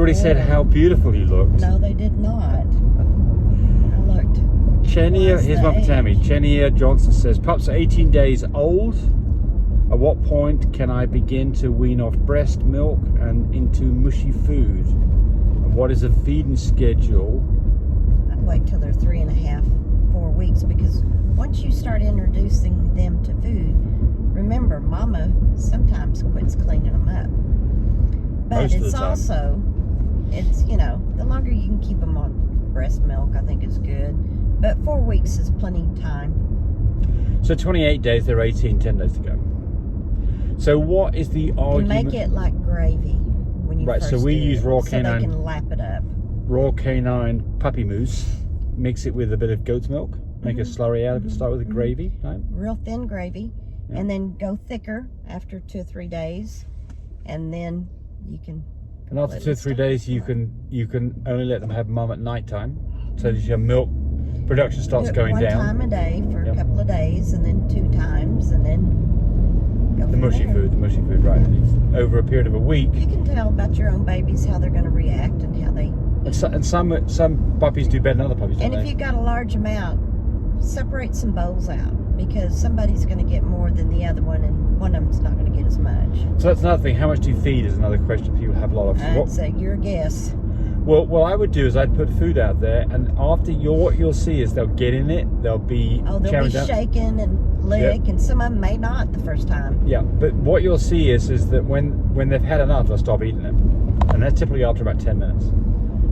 Everybody said how beautiful you looked. No, they did not. I looked. Chenia, here's one for Tammy. Chenia Johnson says, pups are 18 days old. At what point can I begin to wean off breast milk and into mushy food? And what is a feeding schedule? I'd wait till they're 3.5, 4 weeks, because once you start introducing them to food, remember, Mama sometimes quits cleaning them up. But Most of the it's time. also, it's, you know, the longer you can keep them on breast milk, I think is good. But 4 weeks is plenty of time. So 28 days, they're 18, 10 days to go. So what is the argument? You make it like gravy when you first so we do use it, raw so canine. they can lap it up. Raw canine puppy mousse, mix it with a bit of goat's milk, make a slurry out of it, start with a gravy, right? Real thin gravy, Yeah. and then go thicker after 2 or 3 days, and then you can. And after 2 or 3 days, you can only let them have mum at night time, so that your milk production starts do it going one down. time a day for a couple of days, and then 2 times, and then go The from mushy there. food, right? And it's over a period of a week. You can tell about your own babies how they're going to react and how they. And some puppies do better than other puppies, don't And if they? you've got a large amount, separate some bowls out, because somebody's going to get more than the other one, and one of them's not going to get as much. So that's another thing. How much do you feed is another question people have a lot of. I'd say your guess. Well, what I would do is I'd put food out there, and after what you'll see is they'll get in it, they'll be Oh, they'll be shaking and lick, and some of them may not the first time. Yeah, but what you'll see is that when they've had enough, they'll stop eating it, and that's typically after about 10 minutes,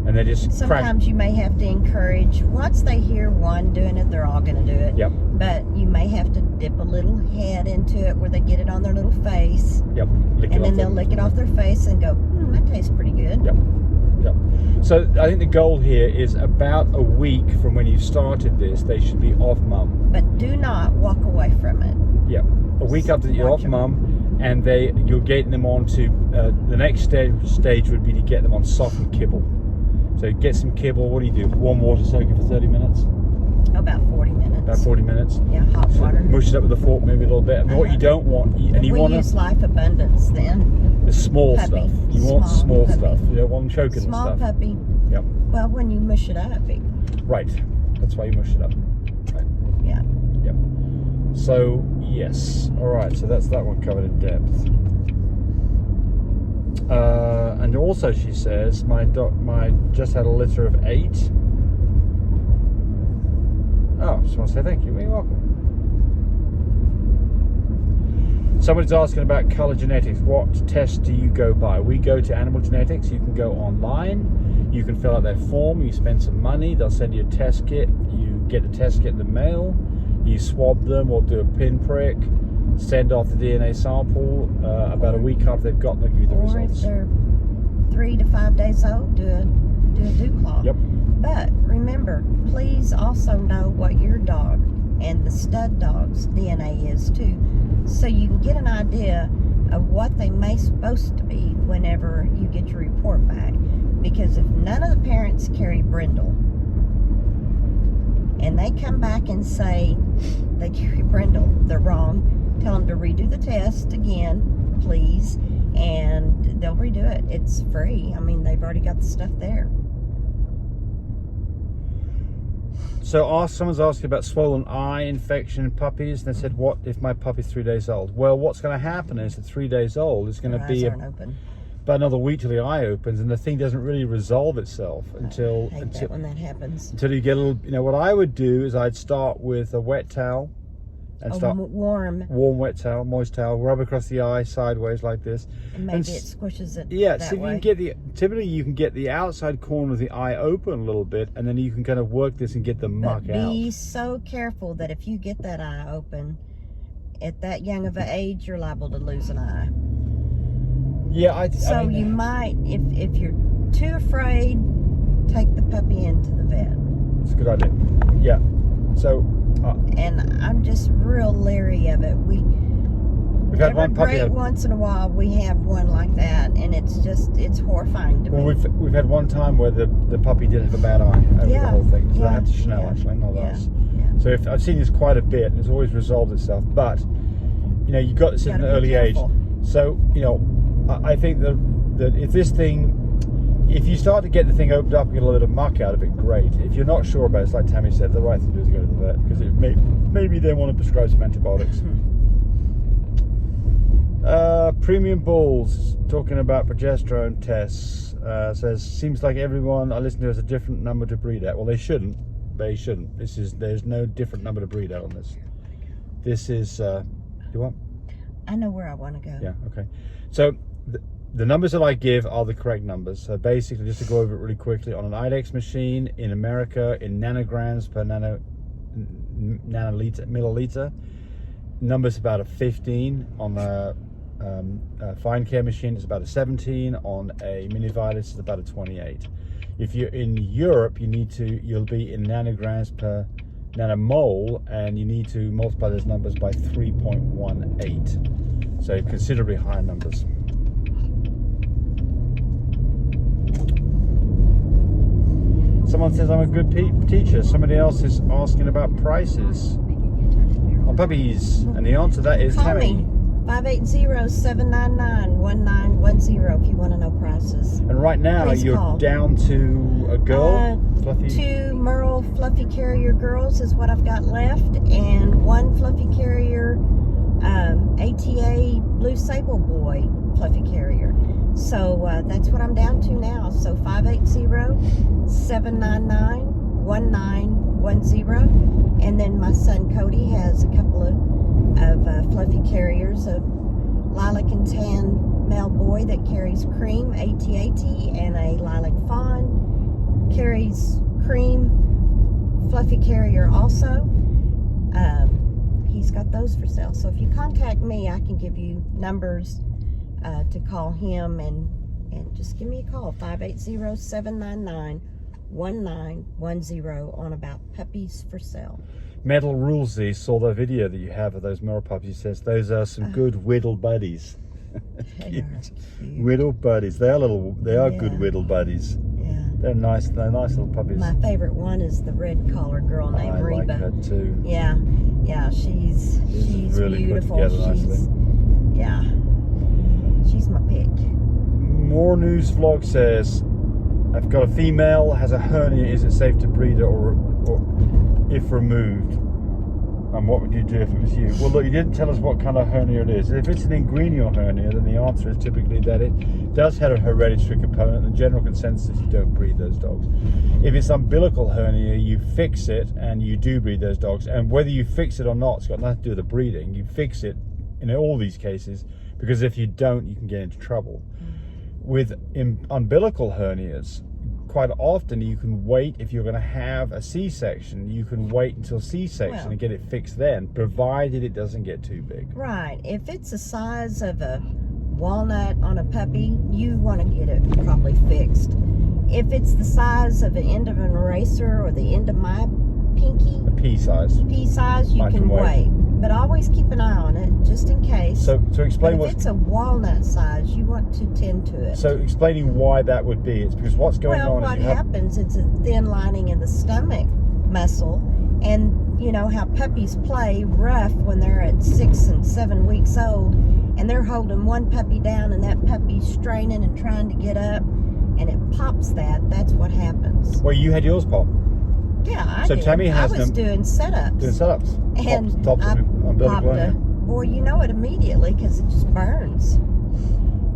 and they just Sometimes you may have to encourage. Once they hear one doing it, they're all going to do it. Yep. But you may have to dip a little head into it where they get it on their little face, Yep. and then they'll lick it off their face and go, that tastes pretty good. Yep. Yep. So I think the goal here is about a week from when you started this, they should be off mum. But do not walk away from it. Yeah. A week after you're off mum, and you're getting them onto the next stage would be to get them on softened kibble. So get some kibble. What do? Warm water, soak it for 30 minutes. About 40 minutes. About 40 minutes. Yeah, hot water. Mush it up with a fork maybe a little bit. And what you don't want, and you we want use Life Abundance then. the small Puppy. stuff. You want small puppy. stuff. You don't want them choking Small and stuff. puppy. Yep. Well, when you mush it up, Right. That's why you mush it up. Right. yeah. Yep. So yes. All right. So that's that one covered in depth. And also she says my just had a litter of 8. Oh, just want to say thank you. You're welcome. Somebody's asking about color genetics. What test do you go by? We go to Animal Genetics. You can go online. You can fill out their form. You spend some money. They'll send you a test kit. You get the test kit in the mail. You swab them or do a pinprick. Send off the DNA sample. About a week after they've gotten, they'll give you the results. Or if they're 3 to 5 days old, do a dew claw. Yep. But remember, please also know what your dog and the stud dog's DNA is too, so you can get an idea of what they may supposed to be whenever you get your report back. Because if none of the parents carry brindle, and they come back and say they carry brindle, they're wrong. Tell them to redo the test again, please, and they'll redo it. It's free. I mean, they've already got the stuff there. So someone's asking about swollen eye infection in puppies, and they said, what if my puppy's 3 days old? Well, what's going to happen is at 3 days old, it's going to be Eyes aren't open. about another week till the eye opens, and the thing doesn't really resolve itself until I hate that when that happens. until you get a little. What I would do is I'd start with a wet towel and start warm, wet towel, moist towel, rub across the eye sideways like this. and maybe it squishes it. Yeah, that so if way. you can get typically you can get the outside corner of the eye open a little bit, and then you can kind of work this and get the muck But out. be so careful that if you get that eye open at that young of an age, you're liable to lose an eye. Yeah, So you might, if you're too afraid, take the puppy into the vet. It's a good idea. Yeah. So. And I'm just real leery of it. We've had one puppy. Once in a while, we have one like that, and it's horrifying to me. Well, we've had one time where the puppy did have a bad eye over the whole thing. So I had to Chanel actually, not us. Yeah. So I've seen this quite a bit, and it's always resolved itself. But you got this at an early age. So I think that if this thing if you start to get the thing opened up and get a little bit of muck out of it, great. If you're not sure about it, it's like Tammy said, the right thing to do is go to the vet, because maybe they want to prescribe some antibiotics. Premium Bulls, talking about progesterone tests, says, seems like everyone I listen to has a different number to breed at. Well, they shouldn't. There's no different number to breed out on this. This is, you want? I know where I want to go. Yeah, okay. So the numbers that I give are the correct numbers. So basically, just to go over it really quickly, on an IDEX machine in America, in nanograms per milliliter, numbers about a 15. On a fine care machine, it's about a 17. On a minivirus, it's about a 28. If you're in Europe, you'll be in nanograms per nanomole, and you need to multiply those numbers by 3.18. So considerably higher numbers. Someone says I'm a good teacher. Somebody else is asking about prices on puppies, and the answer to that is Call Tammy. me, 580-799-1910 if you want to know prices. And right now Please you're call. down to a girl, fluffy. 2 Merle Fluffy Carrier girls is what I've got left, and 1 Fluffy Carrier ATA Blue Sable Boy Fluffy Carrier. So that's what I'm down to now. So 580-799-1910. And then my son Cody has a couple of Fluffy Carriers, a lilac and tan male boy that carries cream AT-AT, and a lilac fawn carries cream Fluffy Carrier also. He's got those for sale. So if you contact me, I can give you numbers to call him, and just give me a call, 580-799-1910 on about puppies for sale. Metal Rulesy saw the video that you have of those Merle puppies. He says those are some good whittle buddies. They are cute. Whittle buddies. They are good whittle buddies. Yeah. They're nice little puppies. My favorite one is the red collar girl named I Reba. like her too. Yeah, she's really beautiful. put together nicely. Yeah, she's my pick. More News Vlog says, I've got a female, has a hernia. Is it safe to breed her, or if removed? And what would you do if it was you? Well, look, you didn't tell us what kind of hernia it is. If it's an inguinal hernia, then the answer is typically that it does have a hereditary component. The general consensus is you don't breed those dogs. If it's umbilical hernia, you fix it and you do breed those dogs. And whether you fix it or not, it's got nothing to do with the breeding. You fix it in all these cases, because if you don't, you can get into trouble. With umbilical hernias, quite often you can wait. If you're going to have a C-section, you can wait until C-section and get it fixed then, provided it doesn't get too big. Right. If it's the size of a walnut on a puppy, you want to get it probably fixed. If it's the size of an end of an eraser or the end of my pinky, A pea size. you can wait. But always keep an eye on it, just in case. So to explain if it's a walnut size, you want to tend to it. So explaining why that would be, it's because what's going on Well, is what happens, it's a thin lining in the stomach muscle, and you know how puppies play rough when they're at 6 and 7 weeks old, and they're holding one puppy down, and that puppy's straining and trying to get up, and it pops that. That's what happens. Well, you had yours pop. Yeah, I So did. Tammy has I was them doing setups. And Tops I umbilical popped hernia. Boy, you know it immediately because it just burns.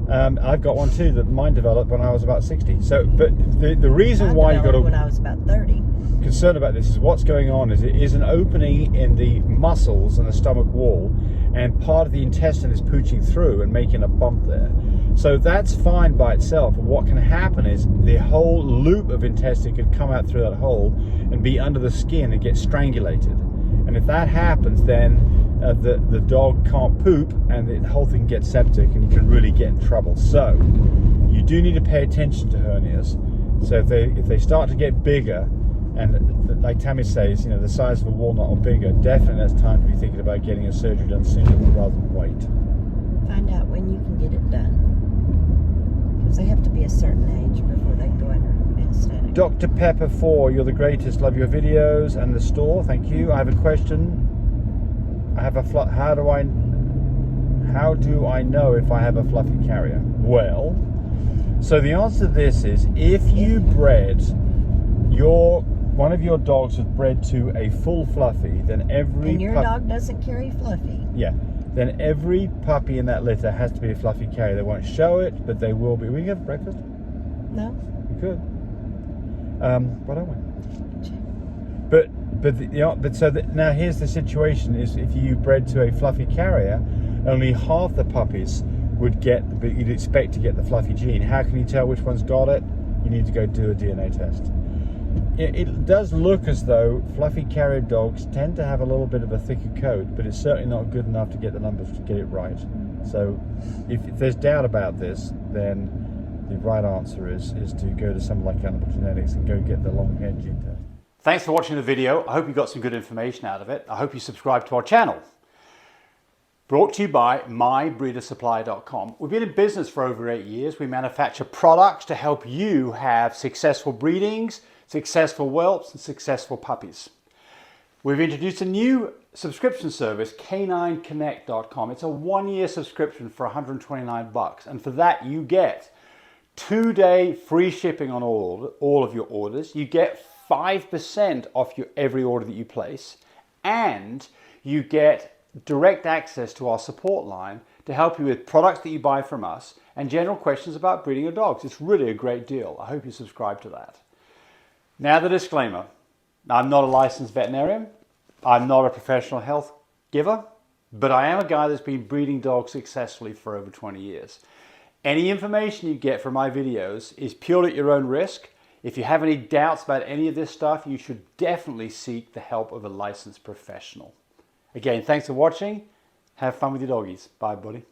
I've got one too that mine developed when I was about 60. So, but the reason why you got when I was about 30. concerned about this is what's going on is it is an opening in the muscles and the stomach wall, and part of the intestine is pooching through and making a bump there. So that's fine by itself. But what can happen is the whole loop of intestine could come out through that hole and be under the skin and get strangulated. And if that happens, then the dog can't poop, and the whole thing gets septic, and you can really get in trouble. So you do need to pay attention to hernias. So if they start to get bigger, and like Tammy says, you know, the size of a walnut or bigger, definitely that's time to be thinking about getting a surgery done sooner rather than wait. Find out when you can get it done, because they have to be a certain age before they go under anesthetic. Dr. Pepper 4, you're the greatest. Love your videos and the store. Thank you. I have a question. How do I know if I have a fluffy carrier? Well, So the answer to this is, if you bred one of your dogs was bred to a full fluffy, then every And your dog doesn't carry fluffy. Yeah, then every puppy in that litter has to be a fluffy carrier. They won't show it, but they will be. We can have breakfast? No. We could. Why don't we? Now here's the situation: is if you bred to a fluffy carrier, only half the puppies you'd expect to get the fluffy gene. How can you tell which one's got it? You need to go do a DNA test. It does look as though fluffy carrier dogs tend to have a little bit of a thicker coat, but it's certainly not good enough to get the numbers to get it right. So if there's doubt about this, then the right answer is to go to someone like Animal Genetics and go get the long-haired gene test. Thanks for watching the video. I hope you got some good information out of it. I hope you subscribe to our channel. Brought to you by mybreedersupply.com. We've been in business for over 8 years. We manufacture products to help you have successful breedings, successful whelps, and successful puppies. We've introduced a new subscription service, canineconnect.com. It's a 1-year subscription for $129, and for that you get 2-day free shipping on all of your orders. You get 5% off every order that you place, and you get direct access to our support line to help you with products that you buy from us and general questions about breeding your dogs. It's really a great deal. I hope you subscribe to that. Now the disclaimer. I'm not a licensed veterinarian. I'm not a professional health giver, but I am a guy that's been breeding dogs successfully for over 20 years. Any information you get from my videos is purely at your own risk. If you have any doubts about any of this stuff, you should definitely seek the help of a licensed professional. Again, thanks for watching. Have fun with your doggies. Bye, buddy.